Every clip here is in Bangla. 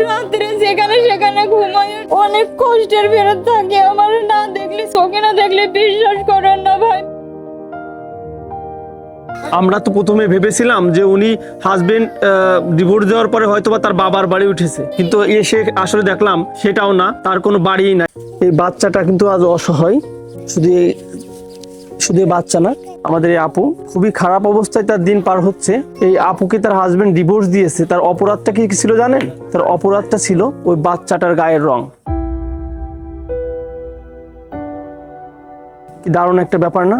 রাত্রে যেখানে সেখানে ঘুমায়, অনেক কষ্টের ফেরত থাকে। আমার না দেখলে, চোখে না দেখলে বিশ্বাস করেন না ভাই। আমরা তো প্রথমে ভেবেছিলাম যে উনি হাজবেন্ড ডিভোর্স দেওয়ার পরে হয়তোবা তার বাবার বাড়ি উঠেছে, কিন্তু এসে আসলে দেখলাম সেটাও না, তার কোনো বাড়িই নাই। এই বাচ্চাটা কিন্তু আজ অসহায়। শুধু শুধু এই বাচ্চা না, আমাদের এই আপু খুবই খারাপ অবস্থায় তার দিন পার হচ্ছে। এই আপুকে তার হাজবেন্ড ডিভোর্স দিয়েছে। তার অপরাধটা কি ছিল জানেন? তার অপরাধটা ছিল ওই বাচ্চাটার গায়ের রং। কি দারুণ একটা ব্যাপার না?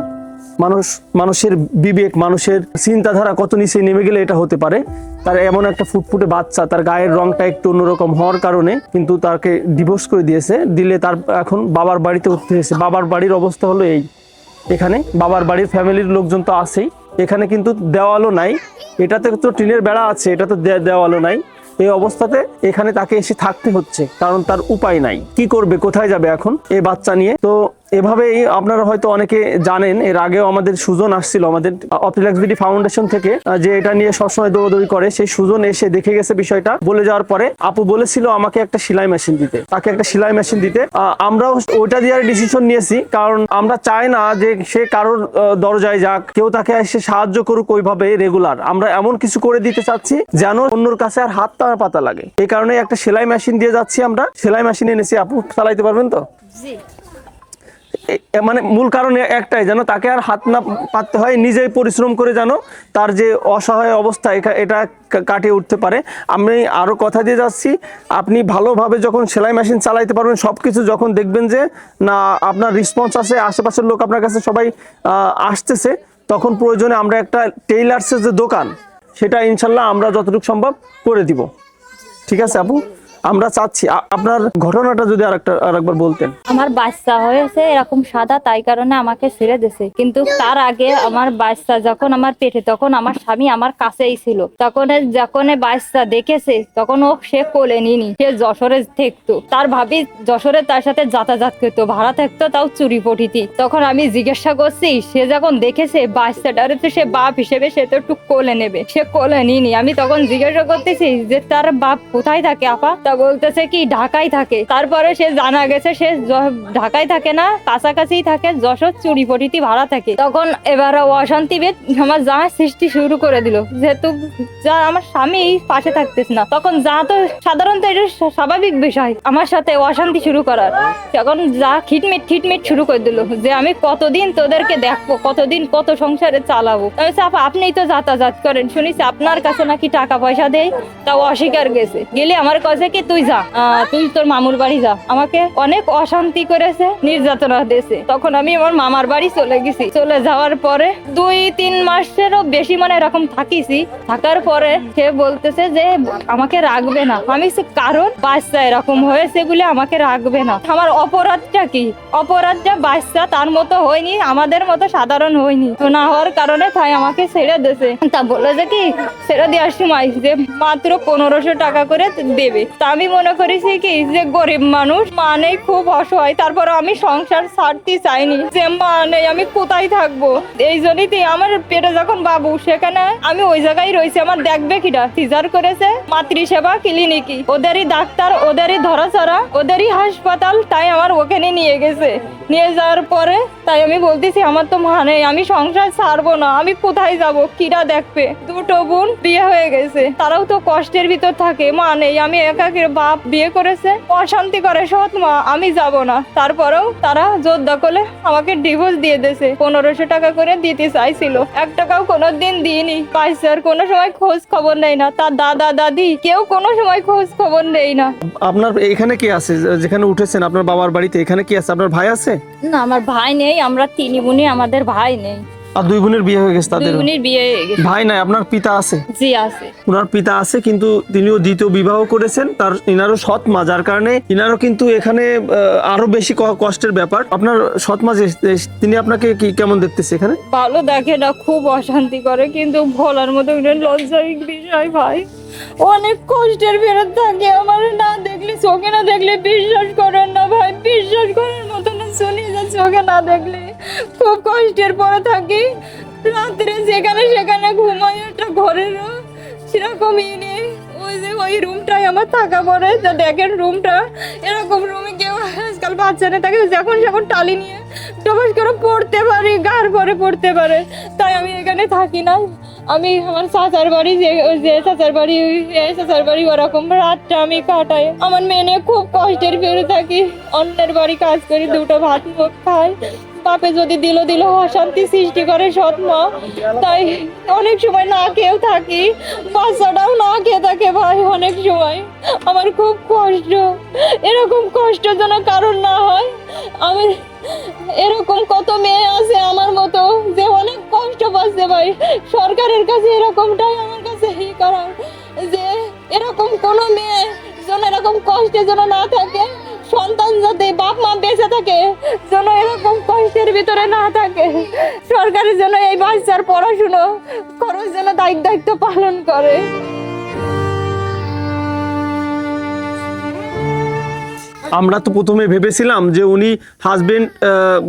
মানুষের বিবেক, মানুষের চিন্তাধারা কত নিচে নেমে গেলে এটা হতে পারে। তার এমন একটা ফুটফুটে বাচ্চা, তার গায়ের রংটা একটু অন্যরকম হওয়ার কারণে কিন্তু তাকে ডিভোর্স করে দিয়েছে। দিলে তার এখন বাবার বাড়িতে উঠতে হয়েছে। বাবার বাড়ির অবস্থা হলো এই, এখানে বাবার বাড়ির ফ্যামিলির লোকজন তো আছেই, এখানে কিন্তু দেওয়ালও নাই। এটাতে তো টিনের বেড়া আছে, এটা তো দেওয়ালও নাই। এই অবস্থাতে এখানে তাকে এসে থাকতে হচ্ছে, কারণ তার উপায় নাই। কি করবে, কোথায় যাবে এখন এই বাচ্চা নিয়ে? তো এভাবেই আপনারা হয়তো অনেকে জানেন, এর আগেও আমাদের সুজন আসছিল আমাদের অপটিলাক্স ফাউন্ডেশন থেকে, যে এটা নিয়ে সবসময় দৌড়দৌড়ি করে। সেই সুজন এসে দেখে গেছে বিষয়টা। বলে যাওয়ার পরে আপু বলেছিল আমাকে একটা সেলাই মেশিন দিতে, তাকে একটা সেলাই মেশিন দিতে। আমরাও ওইটা দেওয়ার ডিসিশন নিয়েছি, কারণ আমরা চাই না যে সে কারোর দরজায় যাক, কেউ তাকে এসে সাহায্য করুক ওইভাবে রেগুলার। আমরা এমন কিছু করে দিতে চাচ্ছি যেন অন্যর কাছে আর হাত পাতা লাগে। এই কারণে একটা সেলাই মেশিন দিয়ে যাচ্ছি আমরা। সেলাই মেশিন এনেছি। আপু চালাইতে পারবেন তো? জি। মানে মূল কারণ একটাই, যেন তাকে আর হাত না পাততে হয়, নিজেই পরিশ্রম করে যেন তার যে অসহায় অবস্থা এটা কাটিয়ে উঠতে পারে। আমি আরো কথা দিয়ে যাচ্ছি, আপনি ভালোভাবে যখন সেলাই মেশিন চালাইতে পারবেন, সবকিছু যখন দেখবেন যে না আপনার রেসপন্স আছে, আশেপাশের লোক আপনার কাছে সবাই আসতেছে, তখন প্রয়োজনে আমরা একটা টেইলার্সের যে দোকান, সেটা ইনশাল্লাহ আমরা যতটুকু সম্ভব করে দিব। ঠিক আছে আপু, আমরা চাচ্ছি আপনার ঘটনাটা যদি আরেকবার বলতেন। আমার বাচ্চা হয়েছে এরকম সাদা, তাই কারণে আমাকে ছেড়ে দিয়েছে। কিন্তু তার আগে আমার বাচ্চা যখন আমার পেটে, তখন আমার স্বামী আমার কাছেই ছিল। যখন বাচ্চা দেখেছে, তখন সে কোলে নিনি, সে যশোরে থাকতো। তার ভাবি যশোরে তার সাথে যাতায়াত করতো, ভাড়া থাকতো, তাও চুরি পটিতি। তখন আমি জিজ্ঞাসা করছি, সে যখন দেখেছে বাচ্চাটার তো সে বাপ হিসেবে সে তো একটু কোলে নেবে, সে কোলে নিনি। আমি তখন জিজ্ঞাসা করতেছি যে তার বাপ কোথায় থাকে আপা? তা বলতেছে কি ঢাকায় থাকে। তারপরে সে জানা গেছে সে ঢাকায় থাকে না, কাছাকাছি থাকে, যশোর চুরিপটিতে ভাড়া থাকে। তখন এবার অশান্তি আমার যা সৃষ্টি শুরু করে দিল, যেহেতু যা আমার স্বামী পাশে থাকতেছ না, তখন যা তো সাধারণত এটা স্বাভাবিক বিষয় আমার সাথে অশান্তি শুরু করার। তখন যা খিটমিট শুরু করে দিল যে আমি কতদিন তোদেরকে দেখবো, কতদিন কত সংসারে চালাবো। আপনিই তো যাতায়াত করেন, শুনিস আপনার কাছে নাকি টাকা পয়সা দেয়, তাও অস্বীকার গেলে আমার কাছে কি তুই যা, তুই তোর মামুর বাড়ি যা। আমাকে অনেক অশান্তি করেছে, নির্যাতনা দিয়েছে। তখন আমি আমার মামার বাড়ি চলে গেছি। চলে যাওয়ার পরে 2-3 মাসেরও বেশি মানে এরকম থাকিছি। থাকার পরে সে বলতেছে যে আমাকে রাখবে না। আমি কারণ বাচ্চা এরকম হয়েছে বলে আমাকে রাখবে না। আমার অপরাধটা কি? অপরাধটা বাচ্চা তার মতো হয়নি, আমাদের মতো সাধারণ হয়নি, তো না হওয়ার কারণে তাই আমাকে ছেড়ে দিয়েছে। তা বলে যে কি ছেড়ে দেওয়ার সময় যে মাত্র 1500 টাকা করে দেবে। তা আমি মনে করেছি কি যে গরিব মানুষ, মা নেই, খুব অসহায়, তারপর আমি সংসার ছাড়তে চাইনি, যে মা নেই আমি কোথায় থাকবো। এই জন্যই আমার পেটে যখন বাবু, সেখানে আমি ওই জায়গায় রয়েছি। আমার দেখবে কিটা, সিজার করেছে মাতৃসেবা ক্লিনিকই, ওদেরই ডাক্তার, ওদেরই ধরাছড়া, ওদেরই হাসপাতাল, তাই আমার ওখানে নিয়ে গেছে। নিয়ে যাওয়ার পরে তাই আমি বলতেছি আমার তো মা নেই, আমি সংসার ছাড়বো না, আমি কোথায় যাব, কিরা দেখবে। 2 বোন বিয়ে হয়ে গেছে, তারাও তো কষ্টের ভিতর থাকে, মা নেই, আমি একাকে। বাপ বিয়ে করেছে, অশান্তি করে সৎ মা, আমি যাব না। তারপরেও তারা জোর দখলে আমাকে ডিভোর্স দিয়ে দিয়েছে। 1500 টাকা করে দিতে চাইছিল, 1 টাকাও কোনোদিন দিইনি। পাইসার কোনো সময় খোঁজ খবর নেই না, তার দাদা দাদি কেউ কোনো সময় খোঁজ খবর নেই না। আপনার এখানে কি আছে যেখানে উঠেছেন আপনার বাবার বাড়িতে? এখানে কি আছে? আপনার ভাই আছে? না, আমার ভাই নেই, আমরা 3 বোনই, আমাদের ভাই নেই। আর 2 বোনের বিয়ে হয়ে গেছে? তাদের 2 বোনের বিয়ে হয়ে গেছে। ভাই নাই? আপনার পিতা আছে? জি আছে। ওনার পিতা আছে, কিন্তু তিনিও দ্বিতীয় বিবাহ করেছেন। তার ইনারও সৎ মা, যার কারণে ইনারও কিন্তু এখানে আরো বেশি কষ্টের ব্যাপার। আপনার সৎ মা যে তিনি আপনাকে কি কেমন দেখতেছে এখানে? ভালো দেখে না, খুব অশান্তি করে, কিন্তু বলার মতো লজ্জার বিষয় ভাই। অনেক কষ্টের ফেরত থাকে। আমার না দেখলে, চোখে না দেখলে বিশ্বাস করেন না ভাই, বিশ্বাস করার মতো না। শুনি যে চোখে না দেখলে খুব কষ্টের পরে থাকি। রাত্রে যেখানে সেখানে ঘুমাই, একটা ঘরেরও সেরকমই নেই। ও ওই যে ওই রুমটাই আমার থাকা পড়ে, তো দেখেন রুমটা এরকম রুমে কেউ আজকাল বাচ্চা না থাকে, যখন টালি নিয়ে টবাস করে পড়তে পারি, গার পরে পড়তে পারে, তাই আমি এখানে থাকি না। আমি আমার চাচার বাড়ি, যে চাচার বাড়ি ওরকম রাতটা আমি কাটাই। আমার মেয়ে নিয়ে খুব কষ্টের ফিরে থাকি, অন্যের বাড়ি কাজ করি, দুটো ভাত মুখ খাই, বাপে যদি দিল অশান্তি সৃষ্টি করে সৎ মা, তাই অনেক সময় না খেয়েও থাকি, বাচ্চাটাও না খেয়ে থাকে ভাই। অনেক সময় আমার খুব কষ্ট, এরকম কষ্ট যেন কারণ না হয়। আমি এরকম কত মেয়ে আছে আমার মতো যে অনেক কষ্ট পাচ্ছে ভাই। সরকারের কাছে এরকমটাই আমার কাছে করা, যে এরকম কোনো মেয়ে যেন এরকম কষ্টে যেন না থাকে, সন্তান যাতে বাপ মা বেঁচে থাকে যেন এরকম কষ্টের ভিতরে না থাকে। সরকারের জন্য এই বাচ্চার পড়াশুনো খরচ যেন দায়িত্ব পালন করে। আমরা তো প্রথমে ভেবেছিলাম যে উনি হাজবেন্ড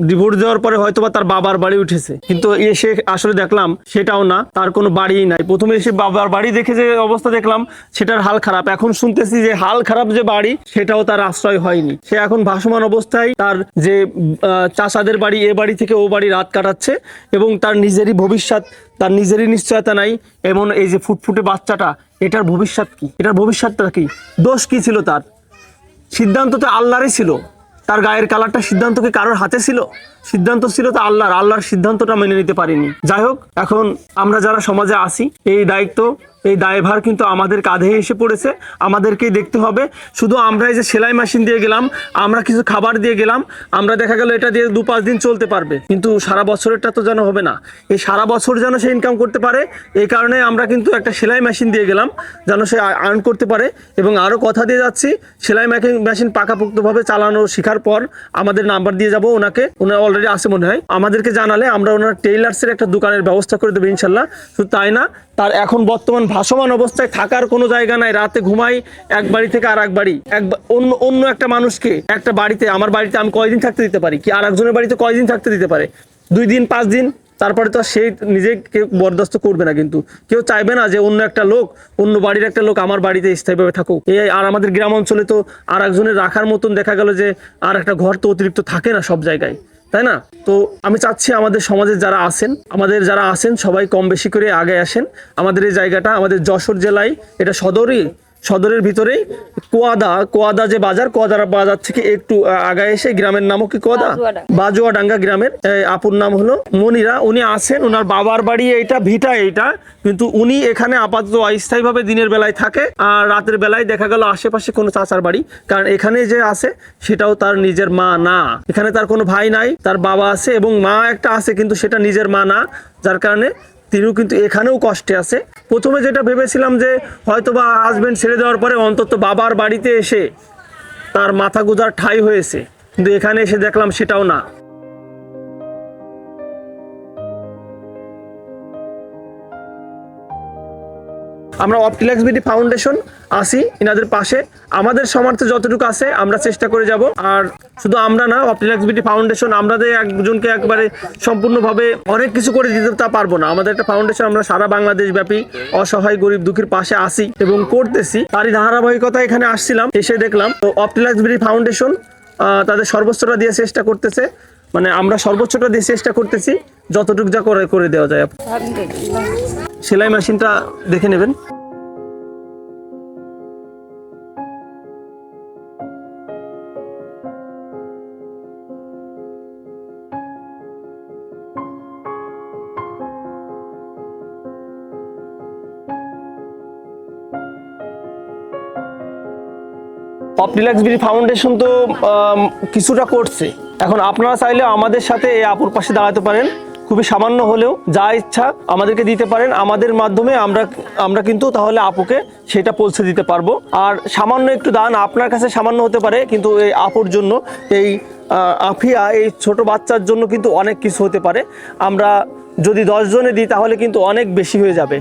ডিভোর্স দেওয়ার পরে হয়তোবা তার বাবার বাড়ি উঠেছে, কিন্তু এসে আসলে দেখলাম সেটাও না, তার কোনো বাড়িই নাই। প্রথমে এসে বাবার বাড়ি দেখে যে অবস্থা দেখলাম সেটার হাল খারাপ, এখন শুনতেছি যে হাল খারাপ যে বাড়ি সেটাও তার আশ্রয় হয়নি। সে এখন ভাসমান অবস্থায় তার যে চাচাদের বাড়ি, এ বাড়ি থেকে ও বাড়ি রাত কাটাচ্ছে, এবং তার নিজেরই ভবিষ্যৎ, তার নিজেরই নিশ্চয়তা নাই। এমন এই যে ফুটফুটে বাচ্চাটা, এটার ভবিষ্যৎ কি? এটার ভবিষ্যৎটা কি? দোষ কি ছিল তার? সিদ্ধান্ত তো আল্লাহরই ছিল। তার গায়ের কালারটা সিদ্ধান্ত কি কারোর হাতে ছিল? সিদ্ধান্ত ছিল তো আল্লাহর সিদ্ধান্তটা মেনে নিতে পারিনি। যাই হোক, এখন আমরা যারা সমাজে আছি, এই দায়িত্ব, এই দায়ভার কিন্তু আমাদের কাঁধে এসে পড়েছে, আমাদেরকেই দেখতে হবে। শুধু আমরা এই যে সেলাই মেশিন দিয়ে গেলাম, আমরা কিছু খাবার দিয়ে গেলাম, আমরা দেখা গেল এটা দিয়ে 2-5 দিন চলতে পারবে, কিন্তু সারা বছরেরটা তো যেন হবে না। এই সারা বছর যেন সে ইনকাম করতে পারে, এই কারণে আমরা কিন্তু একটা সেলাই মেশিন দিয়ে গেলাম, যেন সে আর্ন করতে পারে। এবং আরও কথা দিয়ে যাচ্ছি, সেলাই মেশিন পাকাপোক্তভাবে চালানো শেখার পর আমাদের নাম্বার দিয়ে যাব ওনাকে, ওনার অলরেডি আছে মনে হয়, আমাদেরকে জানালে আমরা ওনার টেইলার্সের একটা দোকানের ব্যবস্থা করে দেবো ইনশাল্লাহ। শুধু তাই না, তার এখন বর্তমান ভাসমান অবস্থায় থাকার কোনো জায়গা নাই, রাতে ঘুমাই এক বাড়ি থেকে আর এক বাড়ি, অন্য একটা মানুষকে একটা বাড়িতে, আমার বাড়িতে আমি কয়দিন থাকতে দিতে পারি, কি আর একজনের বাড়িতে কয়দিন থাকতে দিতে পারে? 2 দিন 5 দিন, তারপরে তো সে নিজে কেউ বরদাস্ত করবে না। কিন্তু কেউ চাইবে না যে অন্য একটা লোক, অন্য বাড়ির একটা লোক আমার বাড়িতে স্থায়ীভাবে থাকুক। আর আমাদের গ্রাম অঞ্চলে তো আর একজনের রাখার মতন দেখা গেল যে আর একটা ঘর তো অতিরিক্ত থাকে না সব জায়গায়, তাই না? তো আমি চাচ্ছি আমাদের সমাজে যারা আছেন সবাই কম বেশি করে আগে আসেন। আমাদের এই জায়গাটা আমাদের যশোর জেলায়, এটা সদরের ভিতরেই কোয়াদা যে বাজার, কোয়াদার বাজার থেকে একটু আগায় এসে গ্রামের নামও কি কোয়াদা, বাজুয়াডাঙ্গা গ্রামের আপুর নাম হলো মনিরা। উনি আছেন, ওনার বাবার বাড়ি এইটা, ভিটা এইটা, কিন্তু উনি এখানে আপাতত অস্থায়ীভাবে দিনের বেলায় থাকে, আর রাতের বেলায় দেখা গেল আশেপাশে কোনো চাচার বাড়ি, কারণ এখানে যে আছে সেটাও তার নিজের মা না। এখানে তার কোনো ভাই নাই, তার বাবা আছে এবং মা একটা আছে, কিন্তু সেটা নিজের মা না, যার কারণে তিনিও কিন্তু এখানেও কষ্টে আছে। প্রথমে যেটা ভেবেছিলাম যে হয়তোবা হাজবেন্ড ছেড়ে দেওয়ার পরে অন্তত বাবার বাড়িতে এসে তার মাথা গোজার ঠাঁই হয়েছে, কিন্তু এখানে এসে দেখলাম সেটাও না। আমরা অপটিলাক্স বিডি ফাউন্ডেশন আসি এনাদের পাশে, আমাদের সামর্থ্যে যতটুকু আছে আমরা চেষ্টা করে যাব। আর শুধু আমরা না, অপটিলাক্স বিডি ফাউন্ডেশন আমাদের একজনকে একবারে সম্পূর্ণভাবে অনেক কিছু করে দিতে তা পারবো না। আমাদের একটা ফাউন্ডেশন, আমরা সারা বাংলাদেশ ব্যাপী অসহায় গরিব দুঃখীর পাশে আসি এবং করতেছি, তারই ধারাবাহিকতা এখানে আসছিলাম, এসে দেখলাম তো অপটিলাক্স বিডি ফাউন্ডেশন তাদের সর্বোচ্চটা দিয়ে চেষ্টা করতেছে, মানে আমরা সর্বোচ্চটা দিয়ে চেষ্টা করতেছি যতটুকু যা করে দেওয়া যায়। সেলাই মেশিনটা দেখে নেবেন। অপটিলাক্স বিডি ফাউন্ডেশন তো কিছুটা করছে, এখন আপনারা চাইলে আমাদের সাথে এই আপুর পাশে দাঁড়াতে পারেন, খুবই সামান্য হলেও যা ইচ্ছা আমাদেরকে দিতে পারেন, আমাদের মাধ্যমে আমরা কিন্তু তাহলে আপুকে সেটা পৌঁছে দিতে পারবো। আর সামান্য একটু দান আপনার কাছে সামান্য হতে পারে, কিন্তু এই আপুর জন্য, এই আফিয়া, এই ছোট বাচ্চার জন্য কিন্তু অনেক কিছু হতে পারে। আমরা যদি 10 জনে দিই তাহলে কিন্তু অনেক বেশি হয়ে যাবে।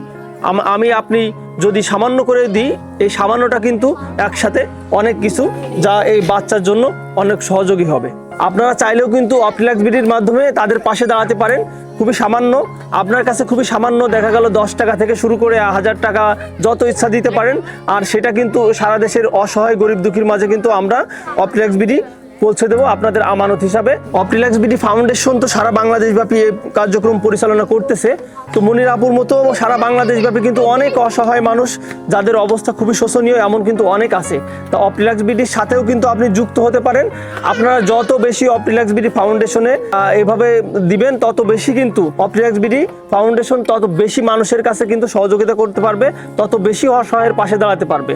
আপনি যদি সামান্য করে দিই, এই সামান্যটা কিন্তু একসাথে অনেক কিছু, যা এই বাচ্চার জন্য অনেক সহযোগী হবে। আপনারা চাইলেও কিন্তু অপটিলাক্স বিডির মাধ্যমে তাদের পাশে দাঁড়াতে পারেন, খুবই সামান্য, আপনার কাছে খুবই সামান্য, দেখা গেল 10 টাকা থেকে শুরু করে 1000 টাকা যত ইচ্ছা দিতে পারেন। আর সেটা কিন্তু সারা দেশের অসহায় গরিব দুঃখীর মাঝে কিন্তু আমরা অপটিল্যাক্স বিডি পৌঁছে দেবো আপনাদের আমানত হিসাবে। অপটিল্যাক্স বিডি ফাউন্ডেশন তো সারা বাংলাদেশব্যাপী এই কার্যক্রম পরিচালনা করতেছে। তো মনির আপুর মতো সারা বাংলাদেশব্যাপী কিন্তু অনেক অসহায় মানুষ যাদের অবস্থা খুবই শোচনীয় এমন কিন্তু অনেক আছে। তো অপটিল্যাক্স বিডির সাথেও কিন্তু আপনি যুক্ত হতে পারেন। আপনারা যত বেশি অপটিল্যাক্স বিডি ফাউন্ডেশনে এভাবে দিবেন তত বেশি কিন্তু অপটিল্যাক্স বিডি ফাউন্ডেশন তত বেশি মানুষের কাছে কিন্তু সহযোগিতা করতে পারবে, তত বেশি অসহায়ের পাশে দাঁড়াতে পারবে।